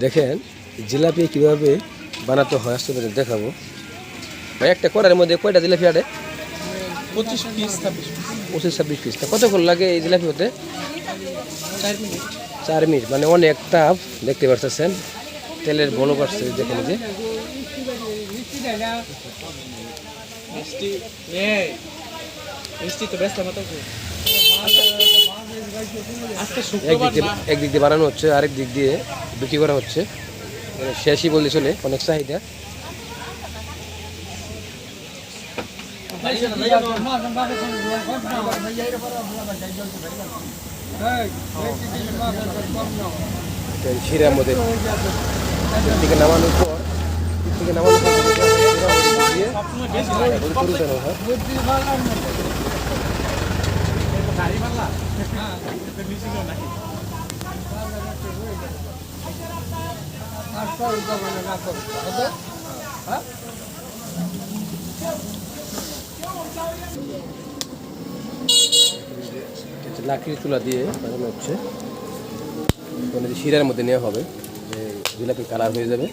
দেখেন জিলাপি কিভাবে বানাতে হয় আসলে দেখাবো। ভাই একটা কড়াইয়ের মধ্যে কয়টা জিলাপি আটে? 25-26 পিস। তা কতক্ষণ লাগে এই জিলাপি হতে? 4 মিনিট। মানে অনেক টাফ, দেখতে পাচ্ছেন তেলের বলক আসছে দেখেন যে। একদিক দিয়ে বানানো হচ্ছে, আরেক দিক দিয়ে বিক্রি করা হচ্ছে। মানে শেষই বলতে চলে, অনেক চাহিদা। শিরার মধ্যে থেকে নামানোর পর লাকড়ির তুলা দিয়ে বানানো হচ্ছে। শিরার মধ্যে নেওয়া হবে, যে জিলাপি কালার হয়ে যাবে।